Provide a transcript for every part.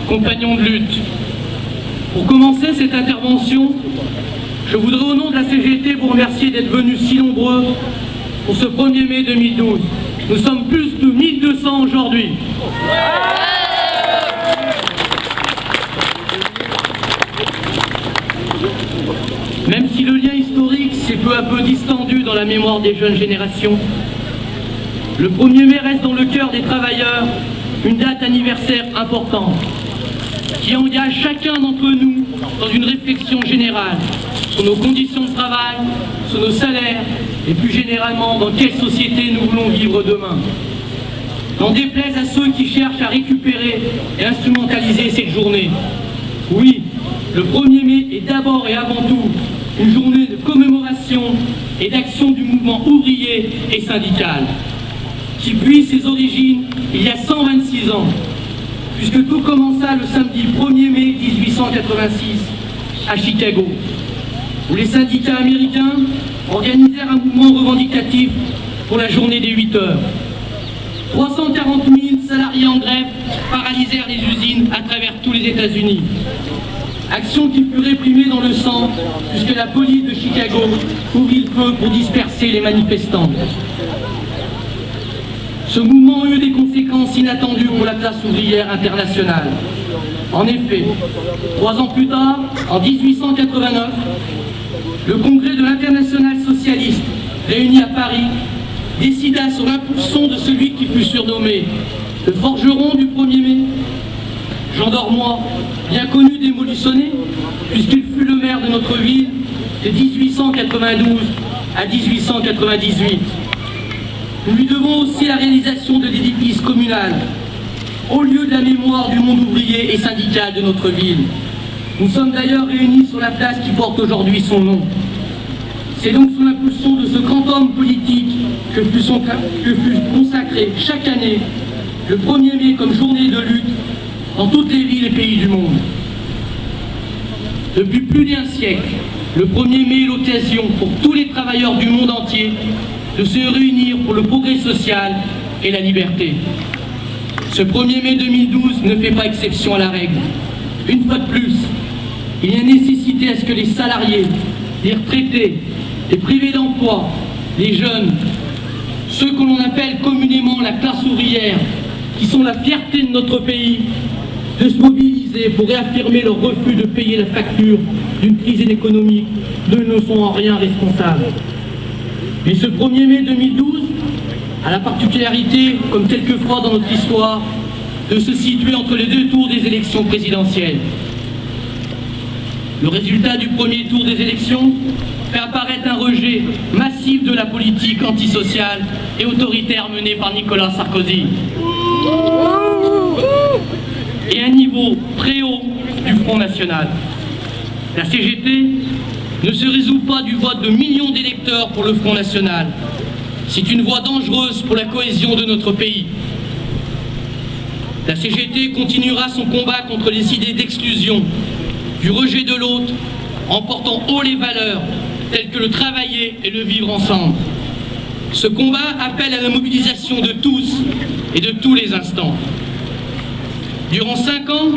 compagnons de lutte. Pour commencer cette intervention, je voudrais au nom de la CGT vous remercier d'être venus si nombreux pour ce 1er mai 2012. Nous sommes plus de 1200 aujourd'hui. Même si le lien historique s'est peu à peu distendu dans la mémoire des jeunes générations, le 1er mai reste dans le cœur des travailleurs une date anniversaire importante qui engage chacun d'entre nous dans une réflexion générale sur nos conditions de travail, sur nos salaires et plus généralement dans quelle société nous voulons vivre demain. N'en déplaise à ceux qui cherchent à récupérer et instrumentaliser cette journée. Oui, le 1er mai est d'abord et avant tout une journée de commémoration et d'action du mouvement ouvrier et syndical, qui puise ses origines il y a 126 ans, puisque tout commença le samedi 1er mai 1886 à Chicago, où les syndicats américains organisèrent un mouvement revendicatif pour la journée des 8 heures. 340 000 salariés en grève paralysèrent les usines à travers tous les États-Unis. Action qui fut réprimée dans le sang, puisque la police de Chicago ouvrit le feu pour disperser les manifestants. Ce mouvement eut des conséquences inattendues pour la classe ouvrière internationale. En effet, 3 ans plus tard, en 1889, le congrès de l'Internationale socialiste, réuni à Paris, décida sur l'impulsion de celui qui fut surnommé le forgeron du 1er mai, Jean Dormois, bien connu des Moissonnais, puisqu'il fut le maire de notre ville de 1892 à 1898. Nous lui devons aussi la réalisation de l'édifice communal, au lieu de la mémoire du monde ouvrier et syndical de notre ville. Nous sommes d'ailleurs réunis sur la place qui porte aujourd'hui son nom. C'est donc sous l'impulsion de ce grand homme politique que fut consacré chaque année le 1er mai comme journée de lutte dans toutes les villes et pays du monde. Depuis plus d'1 siècle, le 1er mai est l'occasion pour tous les travailleurs du monde entier de se réunir pour le progrès social et la liberté. Ce 1er mai 2012 ne fait pas exception à la règle. Une fois de plus, il y a nécessité à ce que les salariés, les retraités, les privés d'emploi, les jeunes, ceux que l'on appelle communément la classe ouvrière, qui sont la fierté de notre pays, de se mobiliser pour réaffirmer leur refus de payer la facture d'une crise économique dont ils ne sont en rien responsables. Mais ce 1er mai 2012 a la particularité, comme quelquefois dans notre histoire, de se situer entre les 2 tours des élections présidentielles. Le résultat du premier tour des élections fait apparaître un rejet massif de la politique antisociale et autoritaire menée par Nicolas Sarkozy. Et un niveau très haut du Front National. La CGT ne se résout pas du vote de millions d'électeurs pour le Front National. C'est une voie dangereuse pour la cohésion de notre pays. La CGT continuera son combat contre les idées d'exclusion, du rejet de l'autre, en portant haut les valeurs telles que le travailler et le vivre ensemble. Ce combat appelle à la mobilisation de tous et de tous les instants. Durant 5 ans,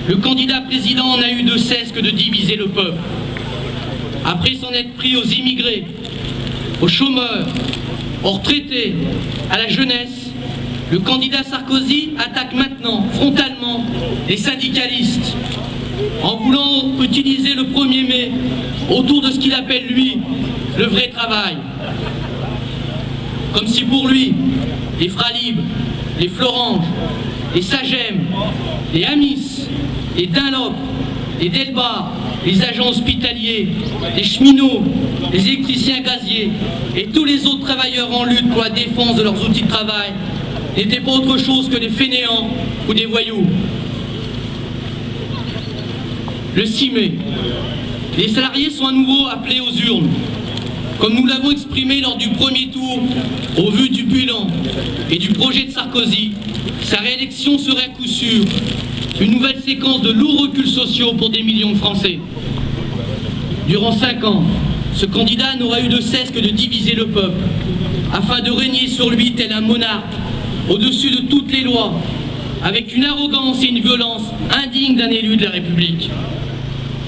le candidat président n'a eu de cesse que de diviser le peuple. Après s'en être pris aux immigrés, aux chômeurs, aux retraités, à la jeunesse, le candidat Sarkozy attaque maintenant frontalement les syndicalistes en voulant utiliser le 1er mai autour de ce qu'il appelle, lui, le vrai travail. Comme si pour lui, les Fralib, les Florange, les Sagem, les Amis, les Dunlop, les Delbar, les agents hospitaliers, les cheminots, les électriciens gaziers et tous les autres travailleurs en lutte pour la défense de leurs outils de travail n'étaient pas autre chose que des fainéants ou des voyous. Le 6 mai, les salariés sont à nouveau appelés aux urnes. Comme nous l'avons exprimé lors du premier tour, au vu du bilan et du projet de Sarkozy, sa réélection serait à coup sûr une nouvelle séquence de lourds reculs sociaux pour des millions de Français. Durant 5 ans, ce candidat n'aura eu de cesse que de diviser le peuple, afin de régner sur lui tel un monarque, au-dessus de toutes les lois, avec une arrogance et une violence indignes d'un élu de la République.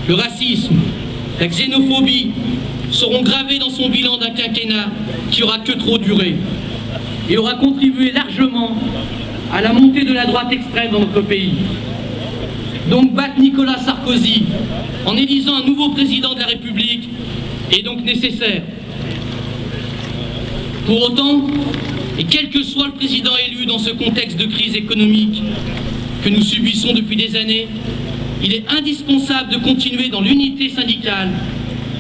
Le racisme, la xénophobie seront gravés dans son bilan d'un quinquennat qui aura que trop duré et aura contribué largement à la montée de la droite extrême dans notre pays. Donc battre Nicolas Sarkozy en élisant un nouveau président de la République est donc nécessaire. Pour autant, et quel que soit le président élu dans ce contexte de crise économique que nous subissons depuis des années, il est indispensable de continuer dans l'unité syndicale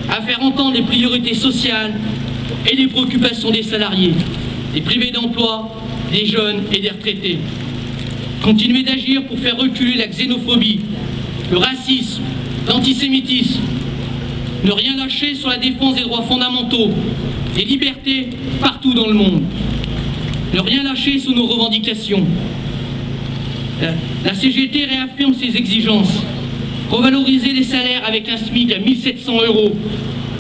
à faire entendre les priorités sociales et les préoccupations des salariés, des privés d'emploi, des jeunes et des retraités. Continuer d'agir pour faire reculer la xénophobie, le racisme, l'antisémitisme. Ne rien lâcher sur la défense des droits fondamentaux, des libertés partout dans le monde. Ne rien lâcher sur nos revendications. La CGT réaffirme ses exigences. Revaloriser les salaires avec un SMIC à 1 700 €,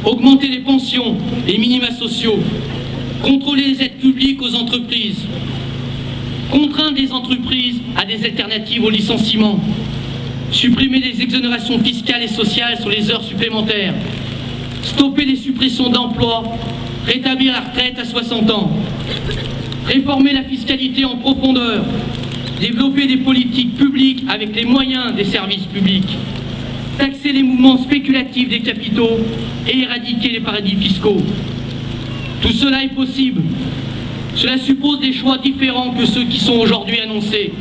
augmenter les pensions, les minima sociaux, contrôler les aides publiques aux entreprises, contraindre les entreprises à des alternatives au licenciement, supprimer les exonérations fiscales et sociales sur les heures supplémentaires, stopper les suppressions d'emplois, rétablir la retraite à 60 ans, réformer la fiscalité en profondeur, développer des politiques publiques avec les moyens des services publics, taxer les mouvements spéculatifs des capitaux et éradiquer les paradis fiscaux. Tout cela est possible. Cela suppose des choix différents que ceux qui sont aujourd'hui annoncés.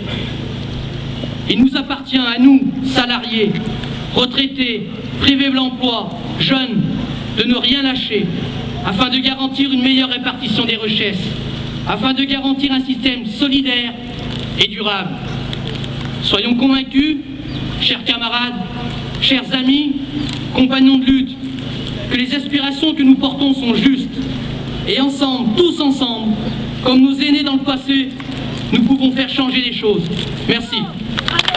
Il nous appartient à nous, salariés, retraités, privés de l'emploi, jeunes, de ne rien lâcher afin de garantir une meilleure répartition des richesses, afin de garantir un système solidaire et durable. Soyons convaincus, chers camarades, chers amis, compagnons de lutte, que les aspirations que nous portons sont justes. Et ensemble, tous ensemble, comme nos aînés dans le passé, nous pouvons faire changer les choses. Merci.